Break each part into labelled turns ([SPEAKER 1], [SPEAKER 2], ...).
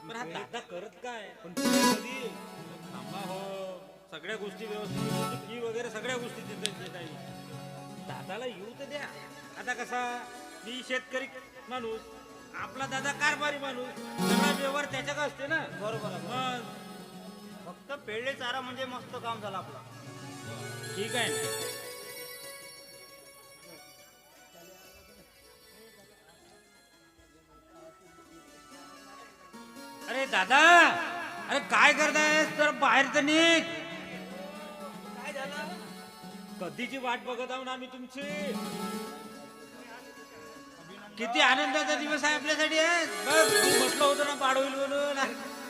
[SPEAKER 1] पण हा दादा करत काय पण कधी थांबा हो सगळ्या गोष्टी व्यवस्थित फी वगैरे सगळ्या गोष्टी देत काही दादाला येऊ तर द्या. आता कसा मी शेतकरी माणूस आपला दादा कारभारी माणूस सगळा व्यवहार त्याच्याकडे असते ना.
[SPEAKER 2] बरोबर आहे.
[SPEAKER 1] मग
[SPEAKER 2] फक्त पेढे चारा म्हणजे मस्त काम झालं आपलं.
[SPEAKER 1] ठीक आहे ना. अरे दादा अरे काय करताय तर बाहेर तर निघ.
[SPEAKER 2] काय झालं?
[SPEAKER 1] कधीची वाट बघत आहोत आम्ही तुमची. किती आनंदाचा दिवस आहे आपल्यासाठी. बघ तू म्हटलं होतं ना बाळ होईल म्हणून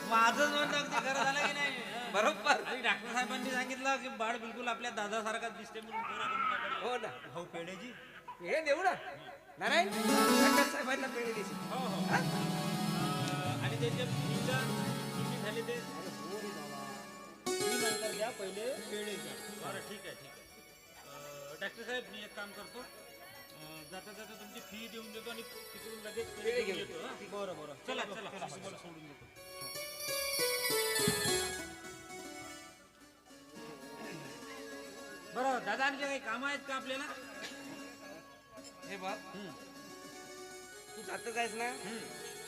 [SPEAKER 1] माझंच म्हणलं अगदी खरं झालं की नाही.
[SPEAKER 2] बरोबर.
[SPEAKER 1] आणि डॉक्टर साहेबांनी सांगितलं की बाळ बिलकुल आपल्या दादासारखाच दिसते म्हणून पोरा करून टाकायला.
[SPEAKER 2] हो ना.
[SPEAKER 1] हो पेढेजी
[SPEAKER 2] हे देऊ ना नारायण डॉक्टर साहेबांना पेढे देशील.
[SPEAKER 1] हो हो आणि त्याचे फीचा किती झाले ते फी नंतर द्या पहिले पेढे द्या. बरं ठीक आहे ठीक आहे. डॉक्टर साहेब मी एक काम करतो जाता जाता तुमची फी देऊन देतो आणि तिकडून लगेच पेढे घेऊन येतो. हं?
[SPEAKER 2] बरं बरं.
[SPEAKER 1] चला चला मला सोडून देतो. बरं दादा आणखी काही कामं आहेत का आपल्याला.
[SPEAKER 2] हे बघ तू जातच आहेस ना.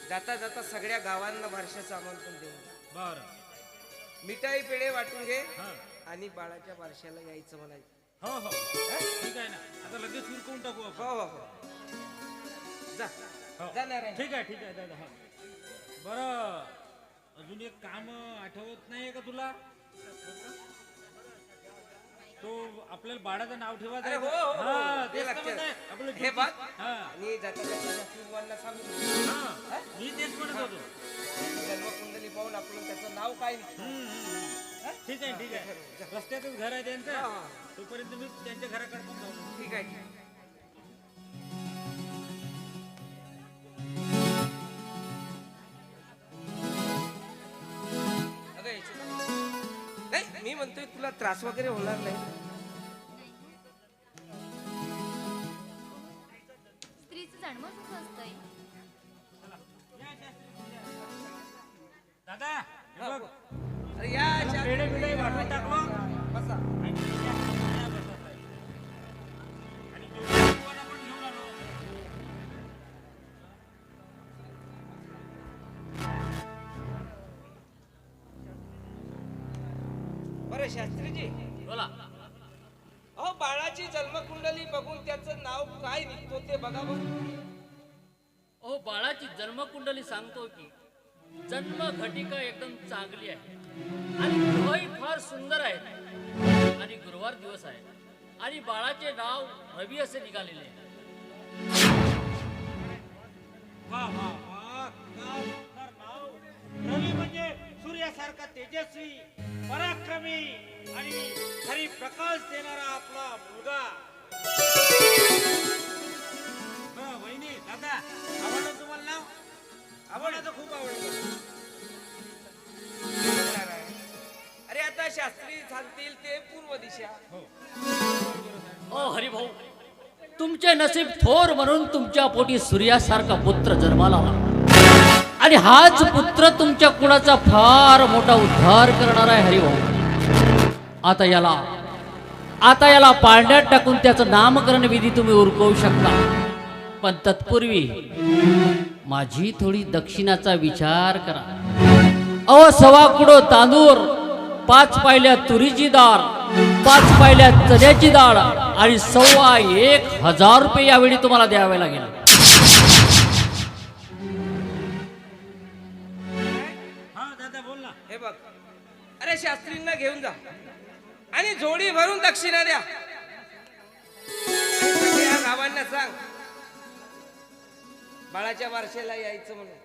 [SPEAKER 2] जाता जाता सगळ्या गावांना बारशाचं आमंत्रण देऊ.
[SPEAKER 1] बरं
[SPEAKER 2] मिठाई पेढे वाटून घे
[SPEAKER 1] हां
[SPEAKER 2] आणि बाळाच्या बारशाला यायचं म्हणायचं.
[SPEAKER 1] हो हो ठीक आहे ना. आता लगेच फिरकवून टाकू आपण.
[SPEAKER 2] हो हो हो. जा
[SPEAKER 1] हो.
[SPEAKER 2] जा नारायण.
[SPEAKER 1] ठीक आहे दादा. हा बरं अजून एक काम आठवत नाही का तुला. तो आपल्याला बाळाचं नाव ठेवायचं
[SPEAKER 2] अरे
[SPEAKER 1] आहे
[SPEAKER 2] हो,
[SPEAKER 1] का?
[SPEAKER 2] हो, हो.
[SPEAKER 1] हा,
[SPEAKER 2] ते
[SPEAKER 1] तेच तर
[SPEAKER 2] लक्षात.
[SPEAKER 1] म्हणत आहे. आपलं
[SPEAKER 2] हे बघ
[SPEAKER 1] हा,
[SPEAKER 2] आणि जाता जाता पिऊवांना सांगू
[SPEAKER 1] हा. मी तेच म्हणत होतो.
[SPEAKER 2] जन्मकुंडली पाहून आपण त्याचं नाव काय नाही.
[SPEAKER 1] ठीक आहे रस्त्यातच घर आहे त्यांचं.
[SPEAKER 2] हा.
[SPEAKER 1] तोपर्यंत मी त्यांच्या घराकडे पण जाऊ.
[SPEAKER 2] ठीक आहे. अगं याच्यात- नाही मी म्हणतोय तुला त्रास वगैरे होणार नाही.
[SPEAKER 3] स्त्रीचं जन्मच असं असतंय.
[SPEAKER 1] दादा हे बघ
[SPEAKER 2] अरे या
[SPEAKER 1] पेढे बिढे वाटून टाकलो.
[SPEAKER 2] बसा.
[SPEAKER 1] आणि जेवणाला पण घेऊन आलो.
[SPEAKER 2] बरं शास्त्रीजी
[SPEAKER 1] बोला.
[SPEAKER 2] अहो बाळाची जन्मकुंडली बघून त्याचं नाव काय निघतो ते बघा बरं.
[SPEAKER 4] ओ बाळाची जन्मकुंडली सांगतो की जन्म घटिका एकदम चांगली आहे आणि ग्रहही फार सुंदर आहे आणि गुरुवार दिवस आहे आणि बाळाचे नाव रवी असे निघालेले आहे.
[SPEAKER 1] वा वा वा काय सुंदर नाव. रवी म्हणजे सूर्यासारखा तेजस्वी पराक्रमी आणि खरी प्रकाश देणारा आपला मुलगा. वहिनी दादा आवडलं तुम्हाला नाव. आवडलं खूप आवडलं.
[SPEAKER 2] अरे आता शास्त्री सांगतील ते पूर्व दिशा.
[SPEAKER 4] ओ हरिभाऊ तुमचे नसीब थोर म्हणून तुमच्या पोटी सूर्यासारखा पुत्र जन्माला आला आणि हाच पुत्र तुमच्या कुळाचा फार मोठा उद्धार करणार आहे हरिभाऊ. आता याला पाळण्यात टाकून त्याचं नामकरण विधी तुम्ही उरकवू शकता पण तत्पूर्वी माझी थोडी दक्षिणाचा विचार करा. अहो 1.25 किलो तांदूळ 5 पायल्या तुरीची डाळ 5 पायल्या चण्याची डाळ आणि 1,100 रुपये यावेळी तुम्हाला द्यावे लागेल.
[SPEAKER 1] हा दादा बोल ना.
[SPEAKER 2] हे बघ अरे शास्त्रींना घेऊन जा आणि जोडी भरून दक्षिणा द्या. आणि सगळ्या गावांना सांग बाळाच्या बारशेला यायचं म्हणून.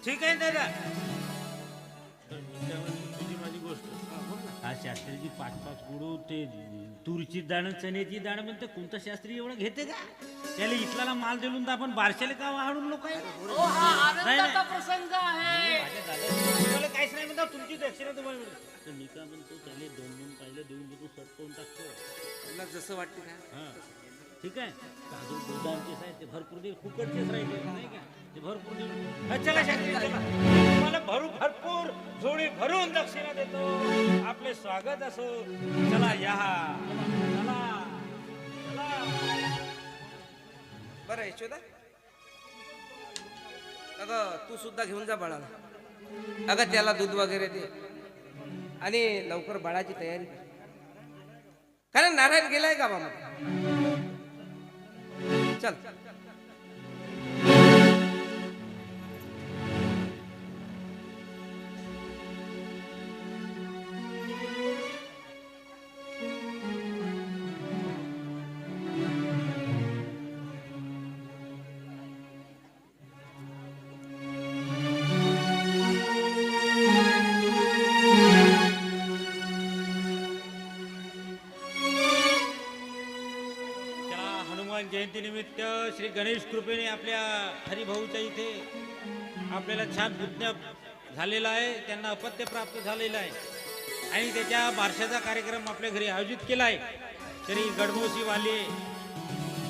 [SPEAKER 1] ठीक आहे दादा. तुझी माझी गोष्ट हा शास्त्रीची 5-5 गुरु ते तुरीची दाण चण्याची दाण म्हणते कोणता शास्त्री एवढं घेते का. त्याला इथला माल देऊन तर आपण बारशेला का आणून लोक आहे.
[SPEAKER 4] प्रसंग आहे.
[SPEAKER 1] तुम्हाला काहीच नाही म्हणता तुमची दक्षिणा तुम्हाला मिळते. तर मी का म्हणतो त्याला 2-2 पाहिलं देऊन देतो सटकवून टाकतो.
[SPEAKER 2] तुला जसं वाटतं ना.
[SPEAKER 1] हा ठीक आहे. काजू बदामचेच आहे ते भरपूर दिवस फुकटचेच राहिले नाही का ते भरपूर दिवस. चला शास्त्री चला. तुम्हाला भरपूर झोळी भरून दक्षिणा देतो. आपले स्वागत असो. चला या, चला चला.
[SPEAKER 2] बरं यशोदा, अगं तू सुद्धा घेऊन जा बाळाला. अगं त्याला दूध वगैरे दे आणि लवकर बाळाची तयारी कर, कारण नारायण गेलाय गावामध्ये. चल.
[SPEAKER 1] जयंतीनिमित्त श्री गणेश कृपेने आपल्या हरिभाऊच्या इथे आपल्याला छान पुण्य झालेला आहे. त्यांना अपत्य प्राप्त झालेलं आहे आणि त्याच्या बारशाचा कार्यक्रम आपल्या घरी आयोजित केला आहे. श्री गडमोशी वाले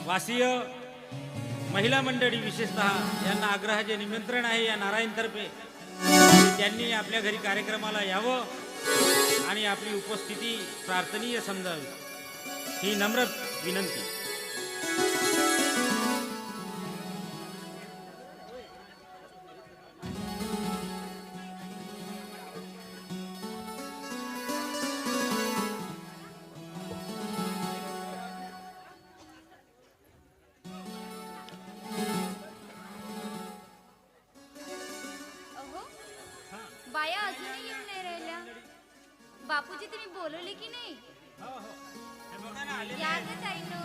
[SPEAKER 1] वासीय महिला मंडळी विशेषतः यांना आग्रहाचे निमंत्रण आहे या नारायणतर्फे. त्यांनी आपल्या घरी कार्यक्रमाला यावं आणि आपली उपस्थिती प्रार्थनीय समजावी ही नम्र विनंती.
[SPEAKER 3] अहो बाया अजूनही येऊन नाही राहिल्या. बापूजी तुम्ही बोलवले की नाही? या ग ताईनो.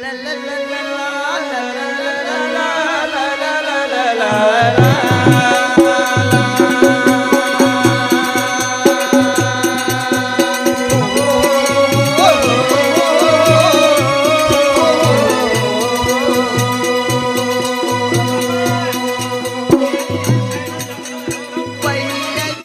[SPEAKER 2] la la la la la la la la la la la la